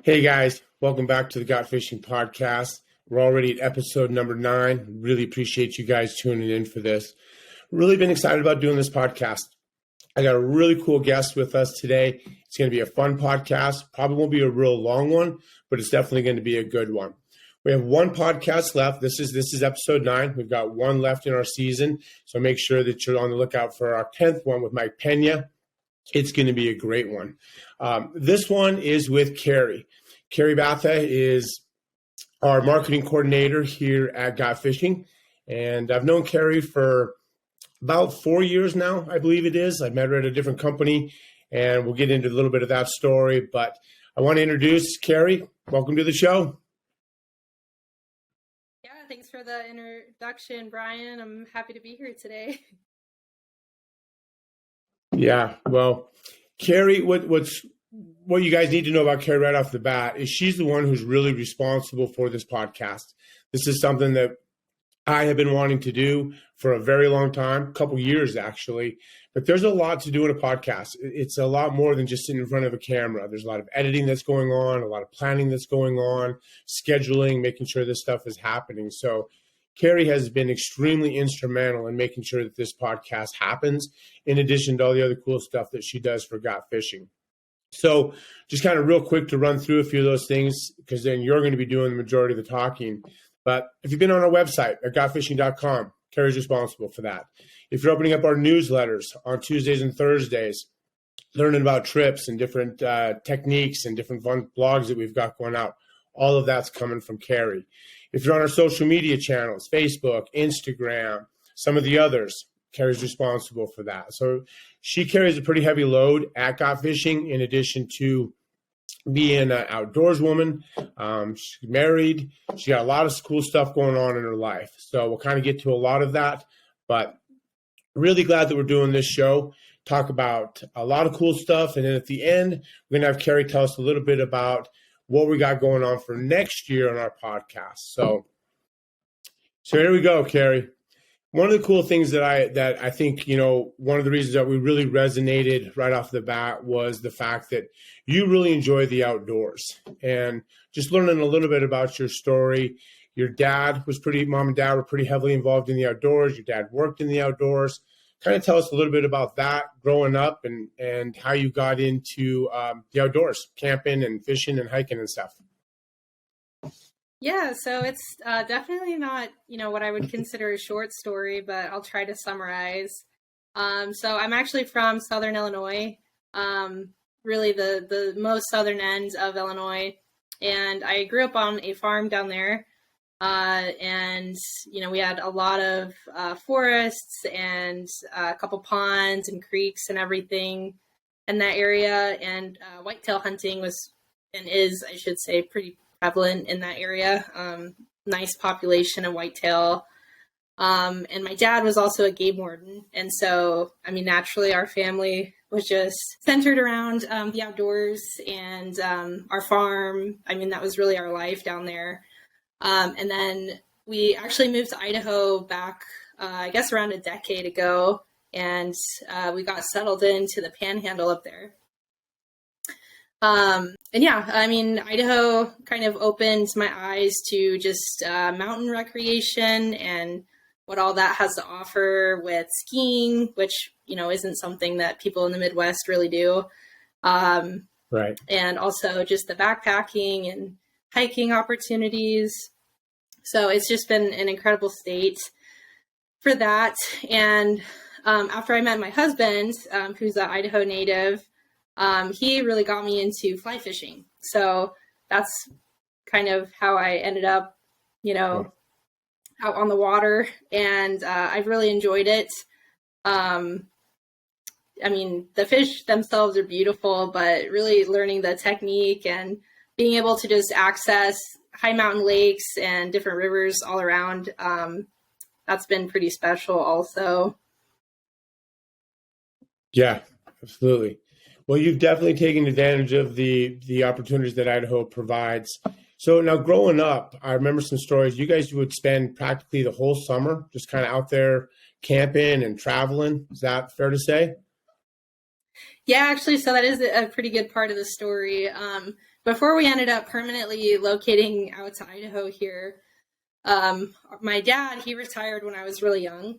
Hey guys, welcome back to the Got Fishing Podcast. We're already at episode number 9. Really appreciate you guys tuning in for this. Really been excited about doing this podcast. I got a really cool guest with us today. It's going to be a fun podcast. Probably won't be a real long one, but it's definitely going to be a good one. We have one podcast left. This is episode 9. We've got one left in our season, so make sure that you're on the lookout for our 10th one with Mike Pena. It's going to be a great one. This one is with Cari. Cari Batha is our marketing coordinator here at Got Fishing. And I've known Cari for about 4 years now, I believe it is. I met her at a different company, and we'll get into a little bit of that story. But I want to introduce Cari. Welcome to the show. Yeah, thanks for the introduction, Brian. I'm happy to be here today. Yeah, well, Cari, what you guys need to know about Cari right off the bat is she's the one who's really responsible for this podcast. This is something that I have been wanting to do for a very long time, a couple years actually, but there's a lot to do in a podcast. It's a lot more than just sitting in front of a camera. There's a lot of editing that's going on, a lot of planning that's going on, scheduling, making sure this stuff is happening. So Cari has been extremely instrumental in making sure that this podcast happens, in addition to all the other cool stuff that she does for Got Fishing. So just kind of real quick to run through a few of those things, because then you're going to be doing the majority of the talking. But if you've been on our website at gotfishing.com, Cari's responsible for that. If you're opening up our newsletters on Tuesdays and Thursdays, learning about trips and different techniques and different fun blogs that we've got going out, all of that's coming from Cari. If you're on our social media channels, Facebook, Instagram, some of the others, Cari's responsible for that. So she carries a pretty heavy load at Got Fishing, in addition to being an outdoors woman. She's married. She got a lot of cool stuff going on in her life. So we'll kind of get to a lot of that, but really glad that we're doing this show, talk about a lot of cool stuff. And then at the end, we're going to have Cari tell us a little bit about what we got going on for next year on our podcast. So here we go, Cari. One of the cool things that I think, one of the reasons that we really resonated right off the bat was the fact that you really enjoy the outdoors, and just learning a little bit about your story. Your dad was mom and dad were pretty heavily involved in the outdoors. Your dad worked in the outdoors. Kind of tell us a little bit about that growing up and how you got into the outdoors, camping and fishing and hiking and stuff. Yeah, so it's definitely not, what I would consider a short story, but I'll try to summarize. So I'm actually from Southern Illinois, really the most southern end of Illinois. And I grew up on a farm down there. And, we had a lot of forests and a couple ponds and creeks and everything in that area. And whitetail hunting was, and is, I should say, pretty prevalent in that area. Nice population of whitetail. And my dad was also a game warden. And so, naturally our family was just centered around the outdoors and our farm. That was really our life down there. And then we actually moved to Idaho back, I guess around a decade ago. And we got settled into the Panhandle up there. Idaho kind of opened my eyes to just mountain recreation and what all that has to offer with skiing, which, isn't something that people in the Midwest really do. Right. And also just the backpacking and hiking opportunities. So it's just been an incredible state for that. And after I met my husband, who's an Idaho native, he really got me into fly fishing. So that's kind of how I ended up, out on the water, and I've really enjoyed it. The fish themselves are beautiful, but really learning the technique and being able to just access high mountain lakes and different rivers all around, that's been pretty special also. Yeah, absolutely. Well, you've definitely taken advantage of the opportunities that Idaho provides. So now growing up, I remember some stories. You guys would spend practically the whole summer just kind of out there camping and traveling. Is that fair to say? Yeah, actually, so that is a pretty good part of the story. before we ended up permanently locating out to Idaho here, my dad, he retired when I was really young.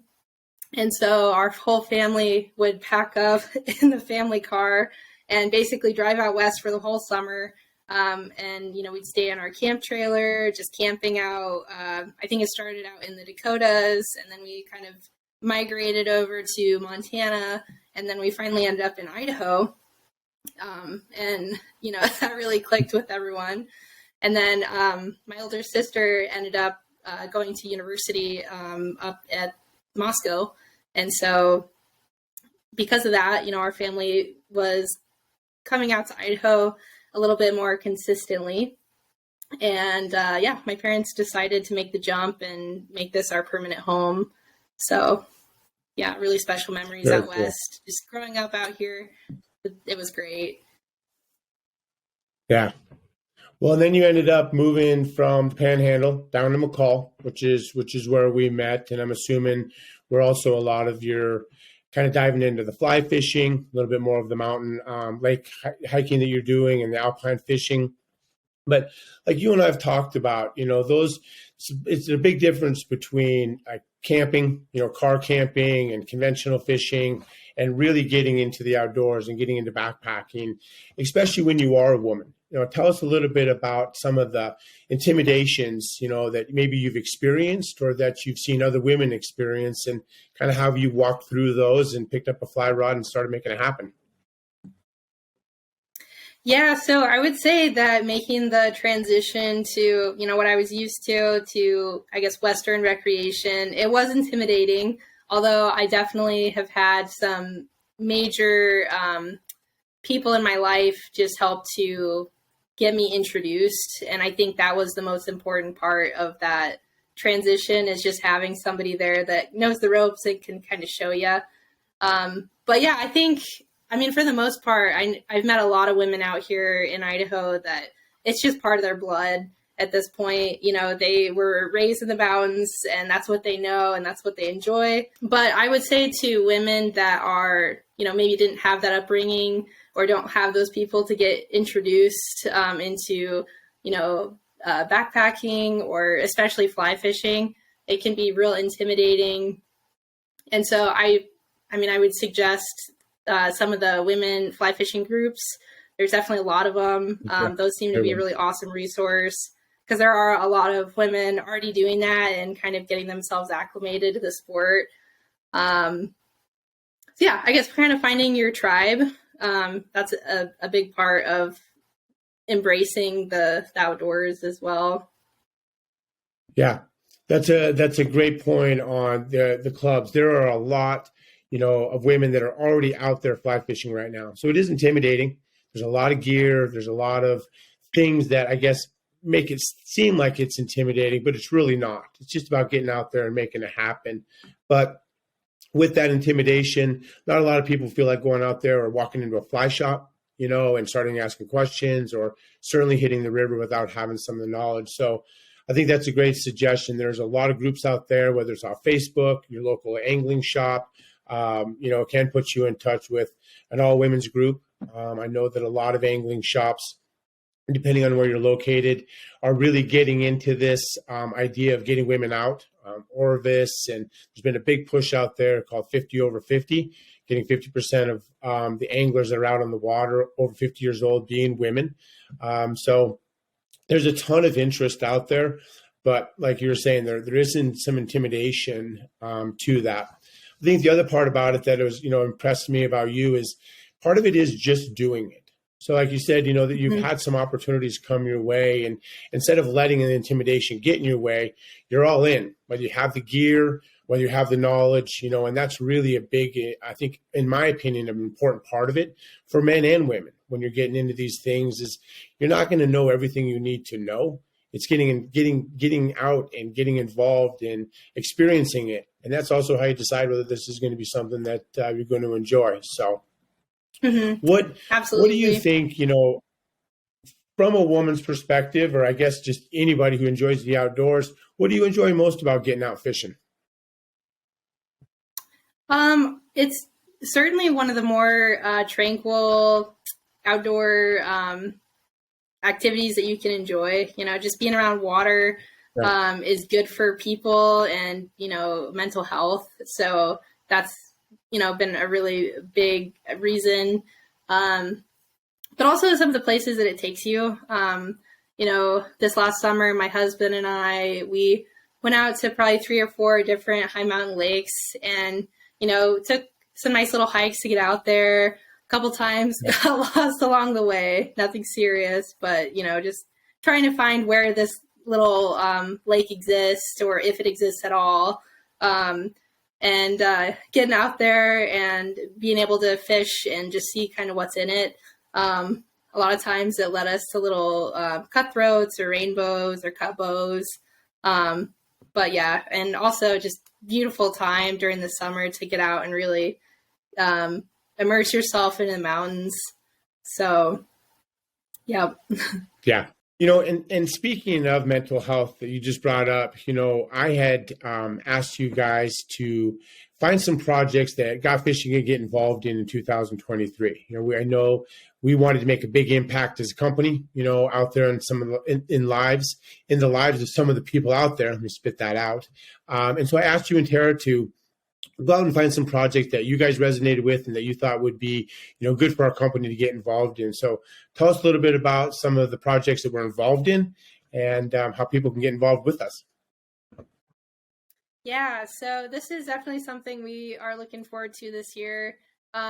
And so our whole family would pack up in the family car and basically drive out west for the whole summer. And, we'd stay in our camp trailer, just camping out. I think it started out in the Dakotas, and then we kind of migrated over to Montana, and then we finally ended up in Idaho. And, that really clicked with everyone. And then my older sister ended up going to university up at Moscow. And so because of that, our family was coming out to Idaho a little bit more consistently. And my parents decided to make the jump and make this our permanent home. So yeah, really special memories Very out cool. west. Just growing up out here, it was great. Yeah. Well, and then you ended up moving from the Panhandle down to McCall, which is where we met, and I'm assuming we're also a lot of your kind of diving into the fly fishing, a little bit more of the mountain lake hiking that you're doing, and the alpine fishing. But like you and I have talked about, it's a big difference between like camping, car camping and conventional fishing, and really getting into the outdoors and getting into backpacking, especially when you are a woman. Tell us a little bit about some of the intimidations, that maybe you've experienced or that you've seen other women experience, and kind of how you walked through those and picked up a fly rod and started making it happen. Yeah, so I would say that making the transition to, what I was used to, I guess, Western recreation, it was intimidating, although I definitely have had some major people in my life just help to get me introduced. And I think that was the most important part of that transition, is just having somebody there that knows the ropes and can kind of show you. But yeah, I mean, for the most part, I've met a lot of women out here in Idaho that it's just part of their blood at this point. They were raised in the mountains, and that's what they know and that's what they enjoy. But I would say to women that are, maybe didn't have that upbringing or don't have those people to get introduced into, backpacking or especially fly fishing, it can be real intimidating. And so I would suggest some of the women fly fishing groups. There's definitely a lot of them. Those seem to be a really awesome resource, because there are a lot of women already doing that and kind of getting themselves acclimated to the sport. So yeah, I guess kind of finding your tribe. That's a big part of embracing the outdoors as well. Yeah, that's a great point on the clubs. There are a lot, of women that are already out there fly fishing right now. So it is intimidating. There's a lot of gear. There's a lot of things that I guess make it seem like it's intimidating, but it's really not. It's just about getting out there and making it happen. But with that intimidation, not a lot of people feel like going out there or walking into a fly shop, and starting asking questions, or certainly hitting the river without having some of the knowledge. So I think that's a great suggestion. There's a lot of groups out there, whether it's on Facebook, your local angling shop, can put you in touch with an all-women's group. I know that a lot of angling shops, depending on where you're located, are really getting into this idea of getting women out. Orvis, and there's been a big push out there called 50 over 50, getting 50% of the anglers that are out on the water over 50 years old being women. So there's a ton of interest out there, but like you were saying, there isn't some intimidation to that. I think the other part about it that was, impressed me about you is part of it is just doing it. So like you said, that you've had some opportunities come your way, and instead of letting an intimidation get in your way, you're all in, whether you have the gear, whether you have the knowledge, and that's really a big, I think, in my opinion, an important part of it for men and women. When you're getting into these things, is you're not going to know everything you need to know. It's getting out and getting involved and experiencing it. And that's also how you decide whether this is going to be something that you're going to enjoy. So what do you think, from a woman's perspective, or I guess just anybody who enjoys the outdoors, what do you enjoy most about getting out fishing? It's certainly one of the more tranquil outdoor activities that you can enjoy. Just being around water is good for people and, mental health. So that's, been a really big reason. But also some of the places that it takes you. This last summer, my husband and we went out to probably 3 or 4 different high mountain lakes and, took some nice little hikes to get out there. A couple times got lost along the way, nothing serious, but, just trying to find where this little lake exists or if it exists at all. And getting out there and being able to fish and just see kind of what's in it. A lot of times it led us to little cutthroats or rainbows or cutbows. But yeah, and also just beautiful time during the summer to get out and really immerse yourself in the mountains. So, yeah. Yeah. And speaking of mental health that you just brought up, I had asked you guys to find some projects that Got Fishing could get involved in 2023. I know we wanted to make a big impact as a company, out there in some of the in the lives of some of the people out there. Let me spit that out. And so I asked you and Tara to go out and find some projects that you guys resonated with and that you thought would be, good for our company to get involved in. So tell us a little bit about some of the projects that we're involved in and how people can get involved with us. Yeah, so this is definitely something we are looking forward to this year.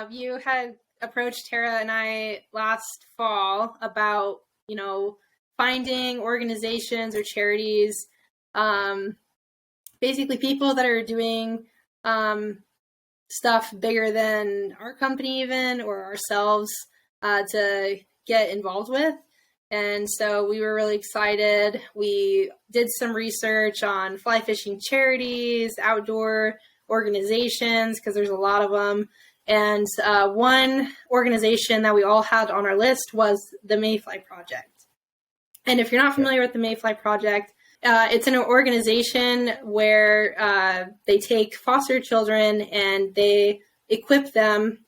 You had approached Tara and I last fall about, finding organizations or charities, basically people that are doing stuff bigger than our company even or ourselves to get involved with. And so we were really excited. We did some research on fly fishing charities, outdoor organizations, because there's a lot of them. And one organization that we all had on our list was the Mayfly Project. And if you're not familiar with the Mayfly Project, it's an organization where they take foster children and they equip them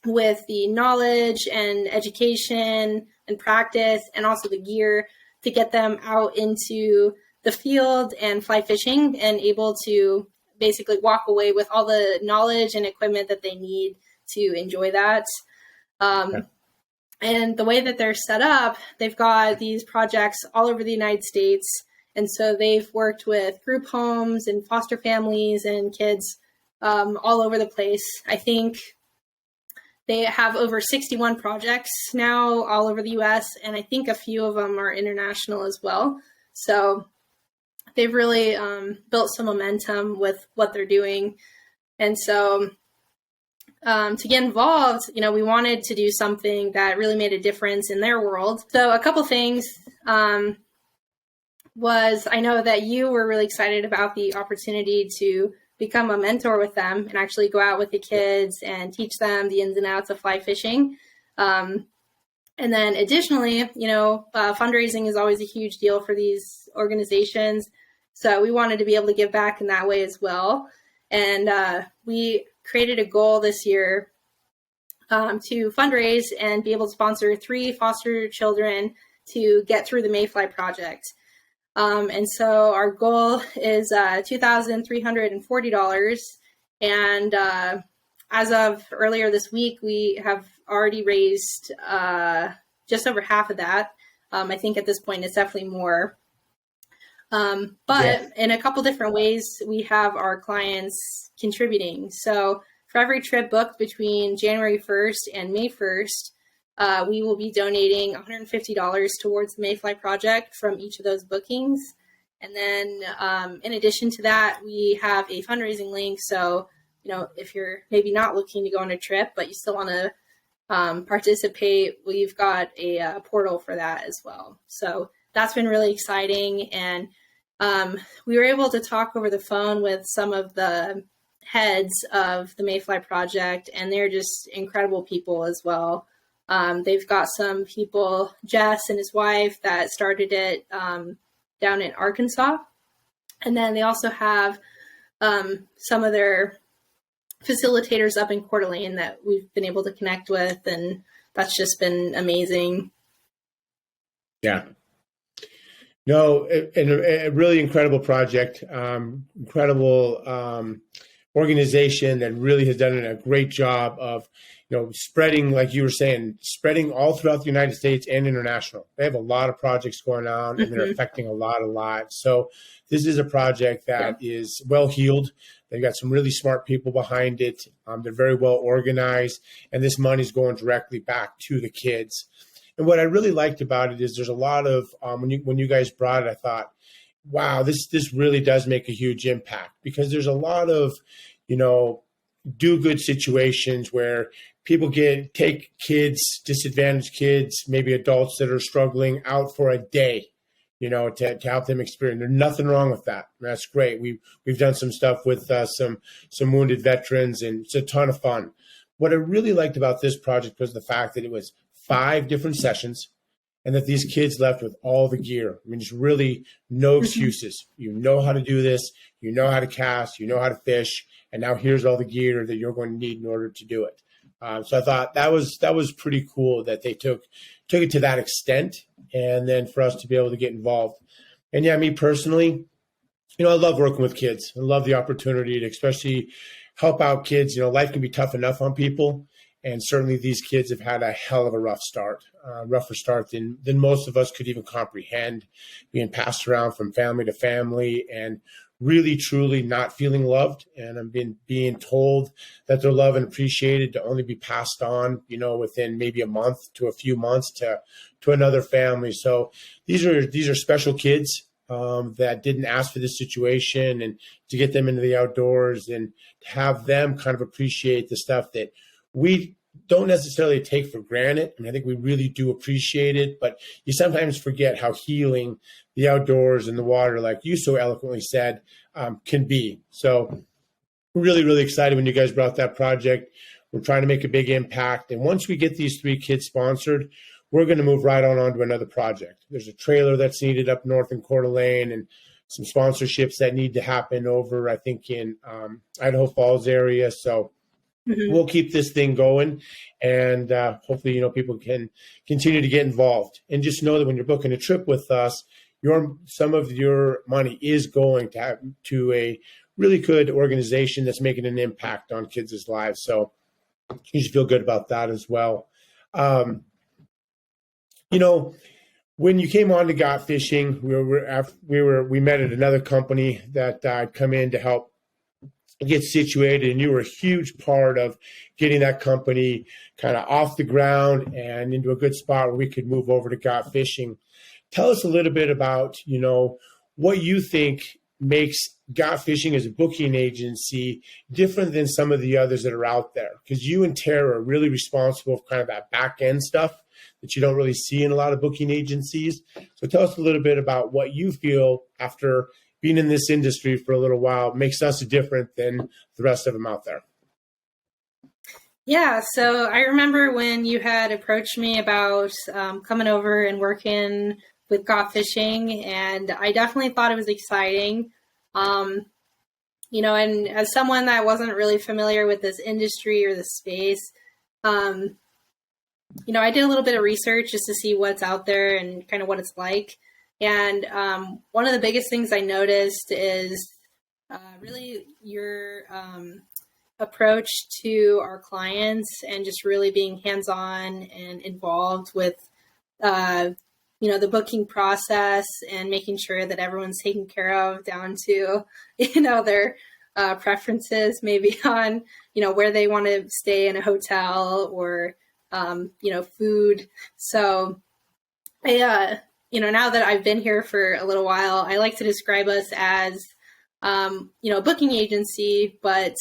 with the knowledge and education and practice and also the gear to get them out into the field and fly fishing and able to basically walk away with all the knowledge and equipment that they need to enjoy that. And the way that they're set up, they've got these projects all over the United States. And so they've worked with group homes and foster families and kids all over the place. I think they have over 61 projects now all over the US, and I think a few of them are international as well. So they've really built some momentum with what they're doing. And so to get involved, we wanted to do something that really made a difference in their world. So a couple things was I know that you were really excited about the opportunity to become a mentor with them and actually go out with the kids and teach them the ins and outs of fly fishing. And then additionally, fundraising is always a huge deal for these organizations. So we wanted to be able to give back in that way as well. And we created a goal this year to fundraise and be able to sponsor 3 foster children to get through the Mayfly Project. And so our goal is $2,340. And as of earlier this week, we have already raised just over half of that. I think at this point it's definitely more. But in a couple different ways, we have our clients contributing. So for every trip booked between January 1st and May 1st, we will be donating $150 towards the Mayfly Project from each of those bookings. And then in addition to that, we have a fundraising link. So, if you're maybe not looking to go on a trip, but you still want to participate, we've got a portal for that as well. So that's been really exciting. And we were able to talk over the phone with some of the heads of the Mayfly Project, and they're just incredible people as well. They've got some people, Jess and his wife, that started it down in Arkansas. And then they also have some of their facilitators up in Coeur d'Alene that we've been able to connect with. And that's just been amazing. Yeah. No, a really incredible project, incredible organization that really has done a great job of, spreading, like you were saying, spreading all throughout the United States and international. They have a lot of projects going on, and they're Hmm. affecting a lot of lives. So this is a project Yeah. that is well heeled. They've got some really smart people behind it. They're very well organized, and this money is going directly back to the kids. And what I really liked about it is there's a lot of when you guys brought it, I thought, wow, this really does make a huge impact, because there's a lot of, you know, do good situations where people take kids, disadvantaged kids, maybe adults that are struggling, out for a day, to help them experience. There's nothing wrong with that. That's great. We've done some stuff with some wounded veterans, and it's a ton of fun. What I really liked about this project was the fact that it was 5 different sessions, and that these kids left with all the gear. I mean, just really no Hmm. excuses. You know how to do this. You know how to cast. You know how to fish. And now here's all the gear that you're going to need in order to do it. So I thought that was pretty cool that they took it to that extent, and then for us to be able to get involved. And yeah, me personally, I love working with kids. I love the opportunity to especially help out kids. Life can be tough enough on people. And certainly these kids have had a hell of a rough start, rougher start than most of us could even comprehend, being passed around from family to family and really, truly not feeling loved. And I'm being told that they're loved and appreciated to only be passed on, within maybe a month to a few months to another family. So these are special kids that didn't ask for this situation, and to get them into the outdoors and to have them kind of appreciate the stuff that we don't necessarily take for granted. I mean, I think we really do appreciate it, but you sometimes forget how healing the outdoors and the water, like you so eloquently said, can be. So really, really excited when you guys brought that project. We're trying to make a big impact. And once we get these 3 kids sponsored, we're going to move right on to another project. There's a trailer that's needed up north in Coeur d'Alene, and some sponsorships that need to happen over, I think, in Idaho Falls area. So Hmm. we'll keep this thing going, and hopefully, people can continue to get involved. And just know that when you're booking a trip with us, some of your money is going to a really good organization that's making an impact on kids' lives. So you should feel good about that as well. Um, you know, when you came on to Got Fishing, we met at another company that I'd come in to help get situated, and you were a huge part of getting that company kind of off the ground and into a good spot where we could move over to Got Fishing. Tell us a little bit about, what you think makes Got Fishing as a booking agency different than some of the others that are out there. Because you and Tara are really responsible for kind of that back end stuff that you don't really see in a lot of booking agencies. So tell us a little bit about what you feel after being in this industry for a little while makes us different than the rest of them out there. Yeah, so I remember when you had approached me about coming over and working with Got Fishing, and I definitely thought it was exciting. Um, and as someone that wasn't really familiar with this industry or this space, um, I did a little bit of research just to see what's out there and kind of what it's like. And one of the biggest things I noticed is really your approach to our clients, and just really being hands-on and involved with the booking process, and making sure that everyone's taken care of down to their preferences, maybe on where they want to stay in a hotel, or food. So now that I've been here for a little while, I like to describe us as a booking agency, but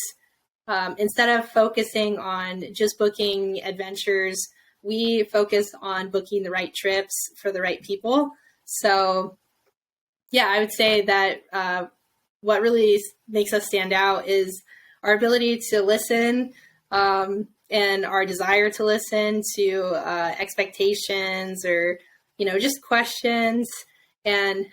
instead of focusing on just booking adventures, we focus on booking the right trips for the right people. So, yeah, I would say that what really makes us stand out is our ability to listen, and our desire to listen to expectations, or, just questions, and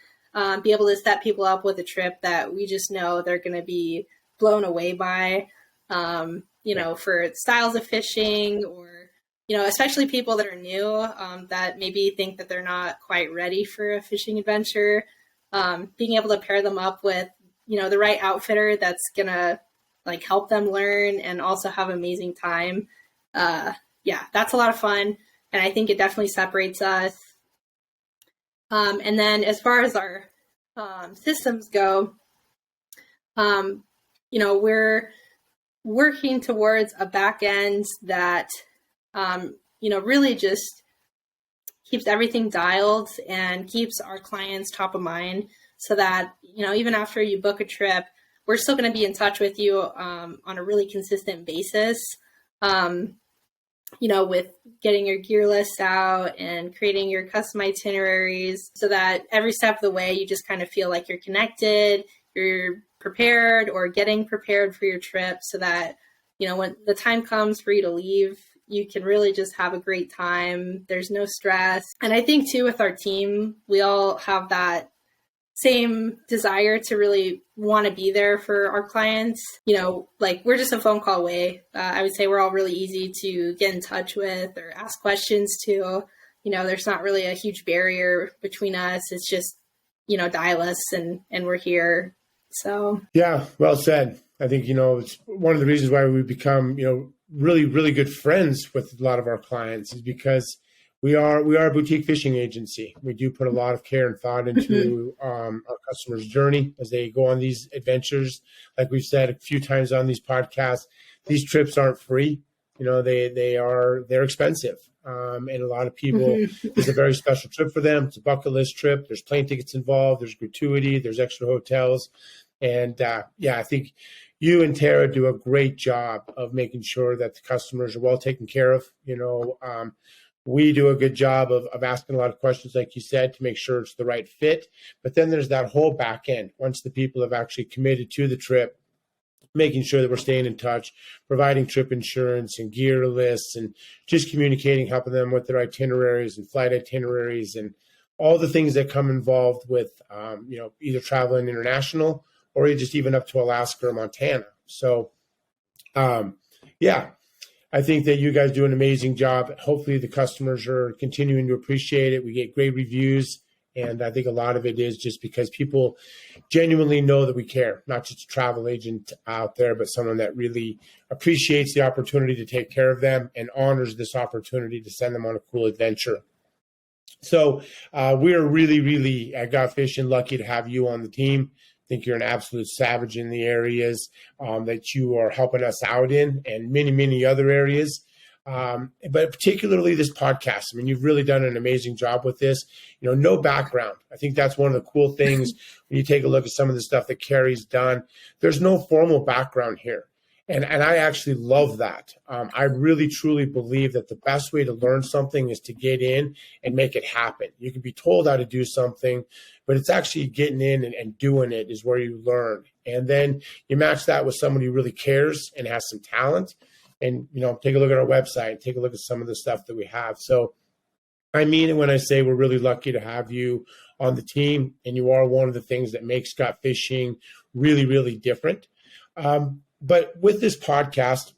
be able to set people up with a trip that we just know they're going to be blown away by. For styles of fishing, or especially people that are new, that maybe think that they're not quite ready for a fishing adventure, being able to pair them up with, the right outfitter that's going to like help them learn and also have an amazing time. Yeah, that's a lot of fun. And I think it definitely separates us. And then as far as our systems go, we're working towards a back end that, really just keeps everything dialed and keeps our clients top of mind so that, even after you book a trip, we're still going to be in touch with you on a really consistent basis, with getting your gear list out and creating your custom itineraries so that every step of the way, you just kind of feel like you're connected, you're prepared or getting prepared for your trip so that, when the time comes for you to leave, you can really just have a great time. There's no stress. And I think too, with our team, we all have that same desire to really want to be there for our clients. Like we're just a phone call away. I would say we're all really easy to get in touch with or ask questions to. There's not really a huge barrier between us. It's just, dial us and we're here. So. Yeah, well said. I think, it's one of the reasons why we become, really, really good friends with a lot of our clients is because we are a boutique fishing agency. We do put a lot of care and thought into our customers' journey as they go on these adventures. Like we've said a few times on these podcasts, these trips aren't free. They're expensive. And a lot of people, it's a very special trip for them. It's a bucket list trip. There's plane tickets involved. There's gratuity. There's extra hotels. And I think you and Tara do a great job of making sure that the customers are well taken care of. We do a good job of asking a lot of questions, like you said, to make sure it's the right fit. But then there's that whole back end. Once the people have actually committed to the trip, making sure that we're staying in touch, providing trip insurance and gear lists and just communicating, helping them with their itineraries and flight itineraries and all the things that come involved with, either traveling international or just even up to Alaska or Montana. So, I think that you guys do an amazing job. Hopefully the customers are continuing to appreciate it. We get great reviews. And I think a lot of it is just because people genuinely know that we care, not just a travel agent out there, but someone that really appreciates the opportunity to take care of them and honors this opportunity to send them on a cool adventure. So we're really, really at Got Fishing lucky to have you on the team. I think you're an absolute savage in the areas that you are helping us out in and many, many other areas. But particularly this podcast. I mean, you've really done an amazing job with this. No background. I think that's one of the cool things when you take a look at some of the stuff that Cari's done. There's no formal background here. And I actually love that. I really, truly believe that the best way to learn something is to get in and make it happen. You can be told how to do something, but it's actually getting in and doing it is where you learn. And then you match that with someone who really cares and has some talent. And, take a look at our website, take a look at some of the stuff that we have. So I mean it when I say we're really lucky to have you on the team, and you are one of the things that makes Got Fishing really, really different. But with this podcast,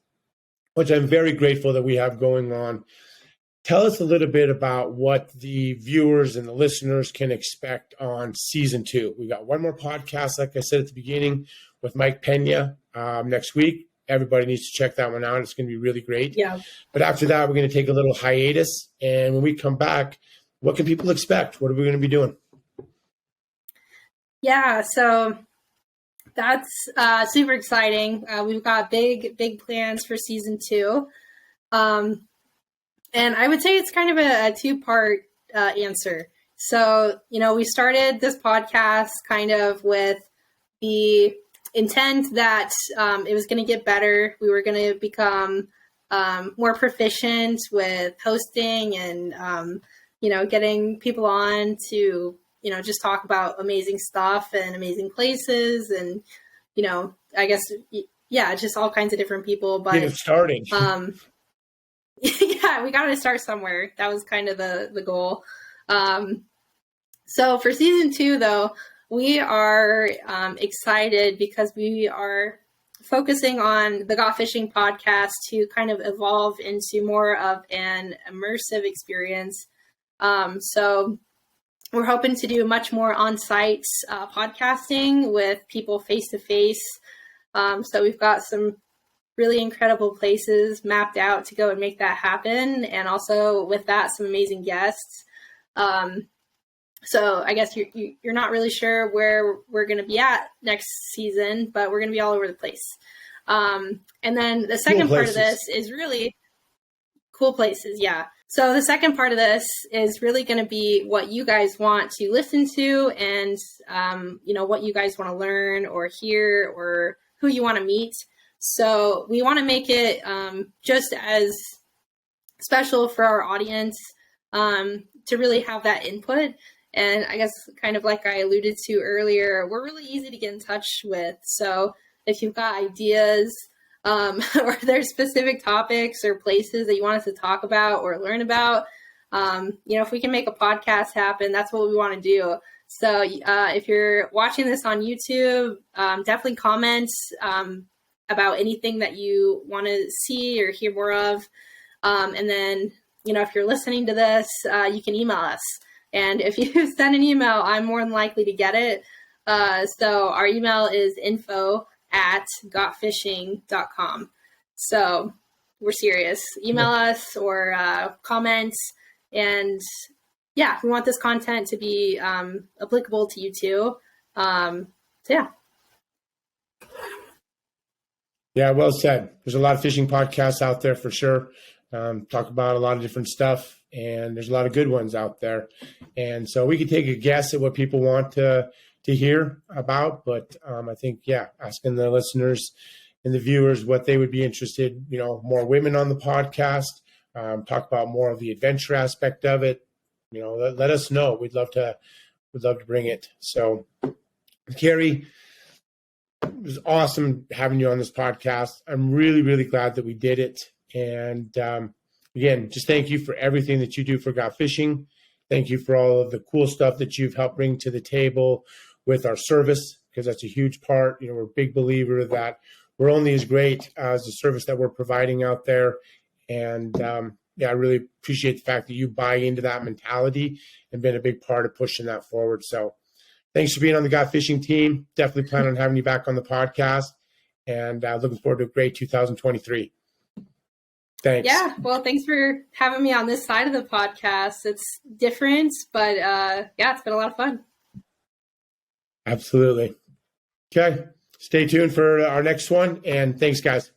which I'm very grateful that we have going on, tell us a little bit about what the viewers and the listeners can expect on season 2. We got one more podcast, like I said at the beginning, with Mike Pena next week. Everybody needs to check that one out. It's going to be really great. Yeah. But after that, we're going to take a little hiatus. And when we come back, what can people expect? What are we going to be doing? Yeah, so that's super exciting. We've got big plans for season 2. And I would say it's kind of a 2-part answer. So, we started this podcast kind of with the intent that it was going to get better. We were going to become more proficient with hosting and, getting people on to, just talk about amazing stuff and amazing places and, I guess, just all kinds of different people. But get it started. Yeah, we got to start somewhere. That was kind of the goal. So for season 2, though, we are excited because we are focusing on the Got Fishing podcast to kind of evolve into more of an immersive experience. So we're hoping to do much more on-site podcasting with people face-to-face. So we've got some really incredible places mapped out to go and make that happen. And also with that, some amazing guests. So I guess you're not really sure where we're going to be at next season, but we're going to be all over the place. And then the second part of this is really cool places. Yeah. So the second part of this is really going to be what you guys want to listen to and, what you guys want to learn or hear or who you want to meet. So we want to make it just as special for our audience to really have that input. And I guess kind of like I alluded to earlier, we're really easy to get in touch with. So if you've got ideas or there's specific topics or places that you want us to talk about or learn about, if we can make a podcast happen, that's what we want to do. So if you're watching this on YouTube, definitely comment about anything that you want to see or hear more of. And then, if you're listening to this, you can email us. And if you send an email, I'm more than likely to get it. So our email is info@gotfishing.com. So we're serious. Email us or comment. And yeah, we want this content to be applicable to you too. So yeah. Yeah, well said. There's a lot of fishing podcasts out there for sure. Talk about a lot of different stuff, and there's a lot of good ones out there. And so we could take a guess at what people want to hear about, but I think, asking the listeners and the viewers what they would be interested, more women on the podcast, talk about more of the adventure aspect of it. Let us know. We'd love to bring it. So, Cari, it was awesome having you on this podcast. I'm really, really glad that we did it. And again, just thank you for everything that you do for Got Fishing. Thank you for all of the cool stuff that you've helped bring to the table with our service, because that's a huge part. We're a big believer that we're only as great as the service that we're providing out there. And I really appreciate the fact that you buy into that mentality and been a big part of pushing that forward. So thanks for being on the Got Fishing team. Definitely plan on having you back on the podcast, and looking forward to a great 2023. Thanks. Yeah, well, thanks for having me on this side of the podcast. It's different, but it's been a lot of fun. Absolutely. Okay, stay tuned for our next one, and thanks, guys.